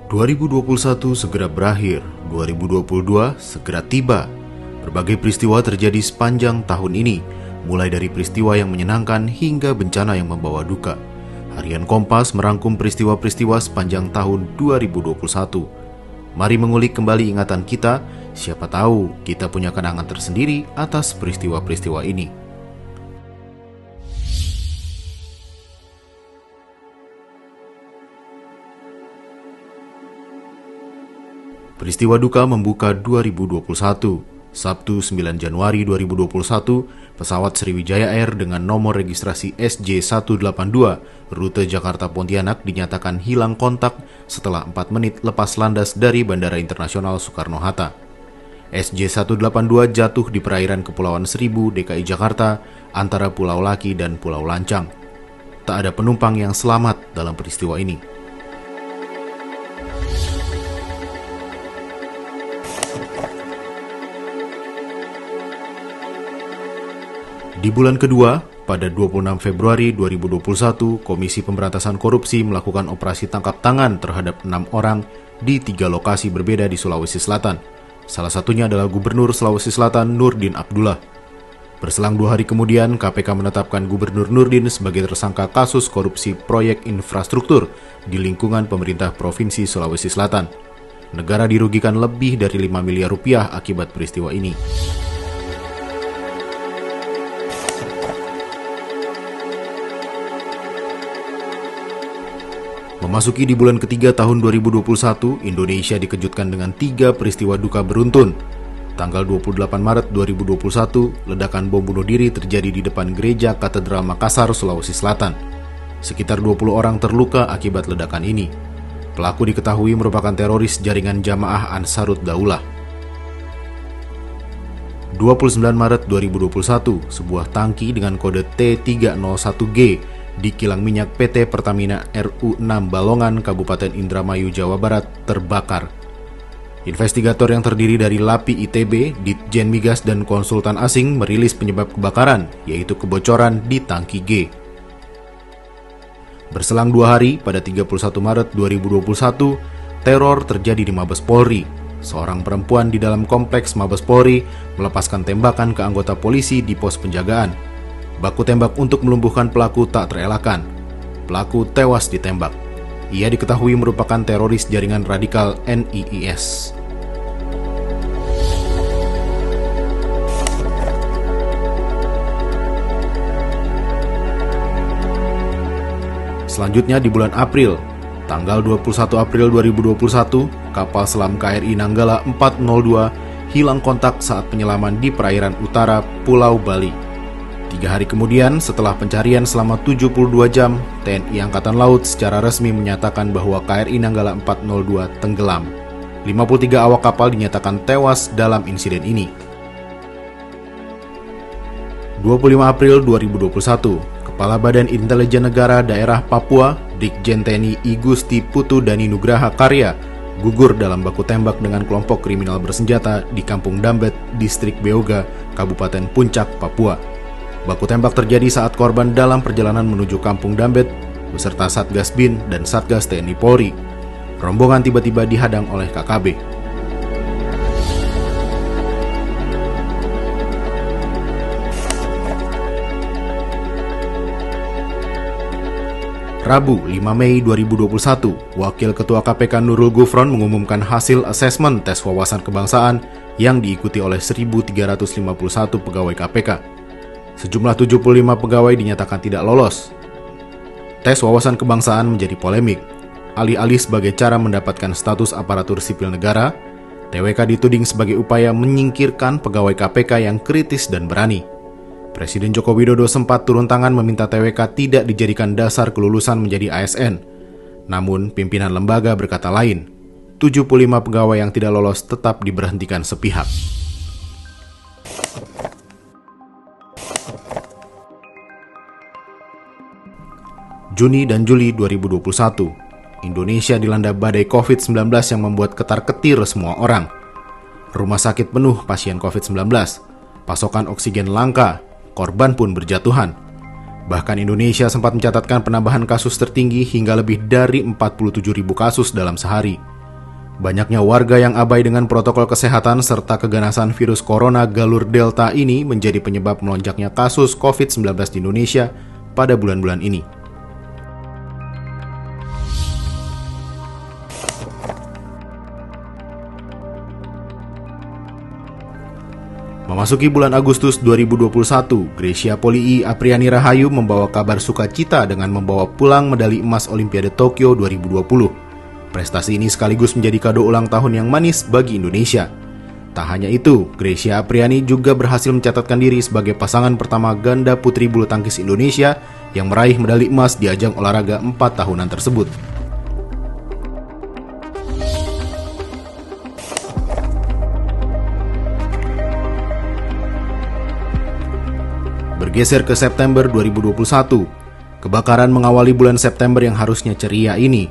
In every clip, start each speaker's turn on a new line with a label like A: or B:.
A: 2021 segera berakhir, 2022 segera tiba. Berbagai peristiwa terjadi sepanjang tahun ini, mulai dari peristiwa yang menyenangkan hingga bencana yang membawa duka. Harian Kompas merangkum peristiwa-peristiwa sepanjang tahun 2021. Mari mengulik kembali ingatan kita, siapa tahu kita punya kenangan tersendiri atas peristiwa-peristiwa ini. Peristiwa duka membuka 2021. Sabtu 9 Januari 2021, pesawat Sriwijaya Air dengan nomor registrasi SJ182 rute Jakarta Pontianak dinyatakan hilang kontak setelah 4 menit lepas landas dari Bandara Internasional Soekarno-Hatta. SJ182 jatuh di perairan Kepulauan Seribu, DKI Jakarta, antara Pulau Laki dan Pulau Lancang. Tak ada penumpang yang selamat dalam peristiwa ini. Di bulan kedua, pada 26 Februari 2021, Komisi Pemberantasan Korupsi melakukan operasi tangkap tangan terhadap 6 orang di 3 lokasi berbeda di Sulawesi Selatan. Salah satunya adalah Gubernur Sulawesi Selatan Nurdin Abdullah. Berselang 2 hari kemudian, KPK menetapkan Gubernur Nurdin sebagai tersangka kasus korupsi proyek infrastruktur di lingkungan pemerintah Provinsi Sulawesi Selatan. Negara dirugikan lebih dari 5 miliar rupiah akibat peristiwa ini. Memasuki di bulan ketiga tahun 2021, Indonesia dikejutkan dengan 3 peristiwa duka beruntun. Tanggal 28 Maret 2021, ledakan bom bunuh diri terjadi di depan Gereja Katedral Makassar, Sulawesi Selatan. Sekitar 20 orang terluka akibat ledakan ini. Pelaku diketahui merupakan teroris jaringan Jamaah Ansarut Daulah. 29 Maret 2021, sebuah tangki dengan kode T301G di kilang minyak PT Pertamina RU6 Balongan, Kabupaten Indramayu, Jawa Barat terbakar. Investigator yang terdiri dari LAPI ITB, Ditjen Migas dan konsultan asing merilis penyebab kebakaran, yaitu kebocoran di tangki G. Berselang 2 hari, pada 31 Maret 2021, teror terjadi di Mabes Polri. Seorang perempuan di dalam kompleks Mabes Polri melepaskan tembakan ke anggota polisi di pos penjagaan. Baku tembak untuk melumpuhkan pelaku tak terelakkan. Pelaku tewas ditembak. Ia diketahui merupakan teroris jaringan radikal NIIS. Selanjutnya di bulan April, tanggal 21 April 2021, kapal selam KRI Nanggala 402 hilang kontak saat penyelaman di perairan utara Pulau Bali. 3 hari kemudian, setelah pencarian selama 72 jam, TNI Angkatan Laut secara resmi menyatakan bahwa KRI Nanggala 402 tenggelam. 53 awak kapal dinyatakan tewas dalam insiden ini. 25 April 2021, Kepala Badan Intelijen Negara Daerah Papua, Brigjen TNI I Gusti Putu Dani Nugraha Karya, gugur dalam baku tembak dengan kelompok kriminal bersenjata di Kampung Dambet, Distrik Beoga, Kabupaten Puncak, Papua. Baku tembak terjadi saat korban dalam perjalanan menuju Kampung Dambet beserta Satgas Bin dan Satgas TNI Polri. Rombongan tiba-tiba dihadang oleh KKB. Rabu 5 Mei 2021, Wakil Ketua KPK Nurul Gufron mengumumkan hasil asesmen tes wawasan kebangsaan yang diikuti oleh 1.351 pegawai KPK. Sejumlah 75 pegawai dinyatakan tidak lolos. Tes wawasan kebangsaan menjadi polemik. Alih-alih sebagai cara mendapatkan status aparatur sipil negara, TWK dituding sebagai upaya menyingkirkan pegawai KPK yang kritis dan berani. Presiden Joko Widodo sempat turun tangan meminta TWK tidak dijadikan dasar kelulusan menjadi ASN. Namun, pimpinan lembaga berkata lain. 75 pegawai yang tidak lolos tetap diberhentikan sepihak. Juni dan Juli 2021, Indonesia dilanda badai COVID-19 yang membuat ketar-ketir semua orang. Rumah sakit penuh pasien COVID-19, pasokan oksigen langka, korban pun berjatuhan. Bahkan Indonesia sempat mencatatkan penambahan kasus tertinggi hingga lebih dari 47.000 kasus dalam sehari. Banyaknya warga yang abai dengan protokol kesehatan serta keganasan virus corona galur Delta ini menjadi penyebab melonjaknya kasus COVID-19 di Indonesia pada bulan-bulan ini. Memasuki bulan Agustus 2021, Greysia Poli Apriani Rahayu membawa kabar sukacita dengan membawa pulang medali emas Olimpiade Tokyo 2020. Prestasi ini sekaligus menjadi kado ulang tahun yang manis bagi Indonesia. Tak hanya itu, Greysia Apriani juga berhasil mencatatkan diri sebagai pasangan pertama ganda putri bulu tangkis Indonesia yang meraih medali emas di ajang olahraga 4 tahunan tersebut. Bergeser ke September 2021, kebakaran mengawali bulan September yang harusnya ceria ini.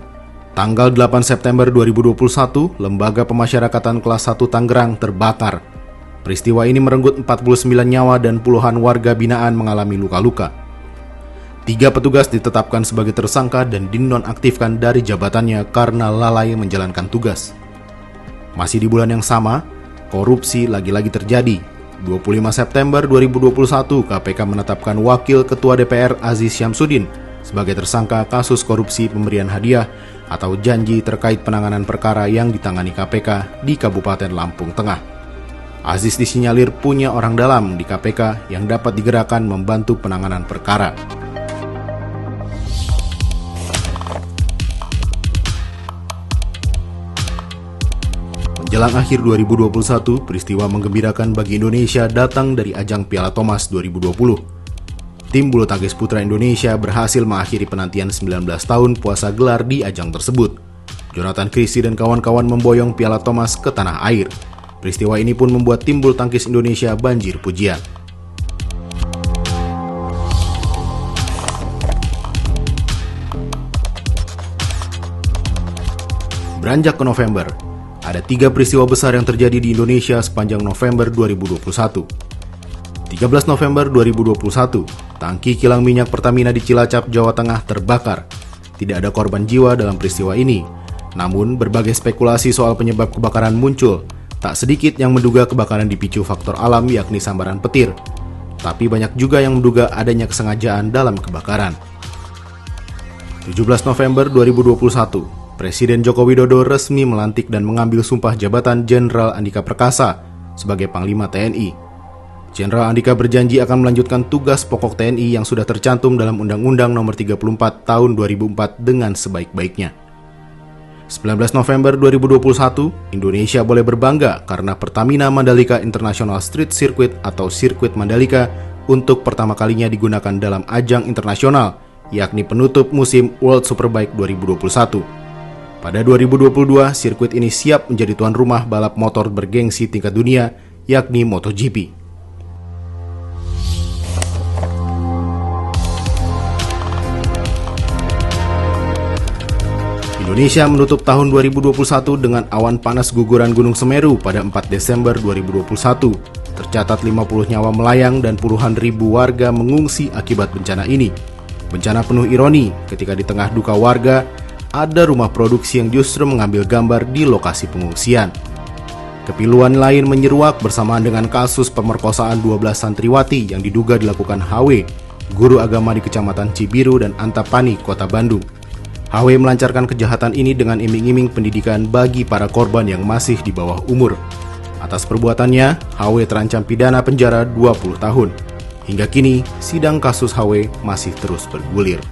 A: Tanggal 8 September 2021, Lembaga Pemasyarakatan Kelas 1 Tangerang terbakar. Peristiwa ini merenggut 49 nyawa dan puluhan warga binaan mengalami luka-luka. 3 petugas ditetapkan sebagai tersangka dan dinonaktifkan dari jabatannya karena lalai menjalankan tugas. Masih di bulan yang sama, korupsi lagi-lagi terjadi. 25 September 2021, KPK menetapkan Wakil Ketua DPR Aziz Syamsuddin sebagai tersangka kasus korupsi pemberian hadiah atau janji terkait penanganan perkara yang ditangani KPK di Kabupaten Lampung Tengah. Aziz disinyalir punya orang dalam di KPK yang dapat digerakkan membantu penanganan perkara. Menjelang akhir 2021, peristiwa menggembirakan bagi Indonesia datang dari ajang Piala Thomas 2020. Tim bulu tangkis putra Indonesia berhasil mengakhiri penantian 19 tahun puasa gelar di ajang tersebut. Jonathan Christie dan kawan-kawan memboyong Piala Thomas ke tanah air. Peristiwa ini pun membuat tim bulu tangkis Indonesia banjir pujian. Beranjak ke November, ada 3 peristiwa besar yang terjadi di Indonesia sepanjang November 2021. 13 November 2021, tangki kilang minyak Pertamina di Cilacap, Jawa Tengah terbakar. Tidak ada korban jiwa dalam peristiwa ini. Namun, berbagai spekulasi soal penyebab kebakaran muncul. Tak sedikit yang menduga kebakaran dipicu faktor alam yakni sambaran petir. Tapi banyak juga yang menduga adanya kesengajaan dalam kebakaran. 17 November 2021, Presiden Joko Widodo resmi melantik dan mengambil sumpah jabatan Jenderal Andika Perkasa sebagai Panglima TNI. Jenderal Andika berjanji akan melanjutkan tugas pokok TNI yang sudah tercantum dalam Undang-Undang Nomor 34 Tahun 2004 dengan sebaik-baiknya. 19 November 2021, Indonesia boleh berbangga karena Pertamina Mandalika International Street Circuit atau Sirkuit Mandalika untuk pertama kalinya digunakan dalam ajang internasional, yakni penutup musim World Superbike 2021. Pada 2022, sirkuit ini siap menjadi tuan rumah balap motor bergengsi tingkat dunia, yakni MotoGP. Indonesia menutup tahun 2021 dengan awan panas guguran Gunung Semeru pada 4 Desember 2021. Tercatat 50 nyawa melayang dan puluhan ribu warga mengungsi akibat bencana ini. Bencana penuh ironi ketika di tengah duka warga, ada rumah produksi yang justru mengambil gambar di lokasi pengungsian. Kepiluan lain menyeruak bersamaan dengan kasus pemerkosaan 12 santriwati yang diduga dilakukan HW, guru agama di Kecamatan Cibiru dan Antapani, Kota Bandung. HW melancarkan kejahatan ini dengan iming-iming pendidikan bagi para korban yang masih di bawah umur. Atas perbuatannya, HW terancam pidana penjara 20 tahun. Hingga kini, sidang kasus HW masih terus bergulir.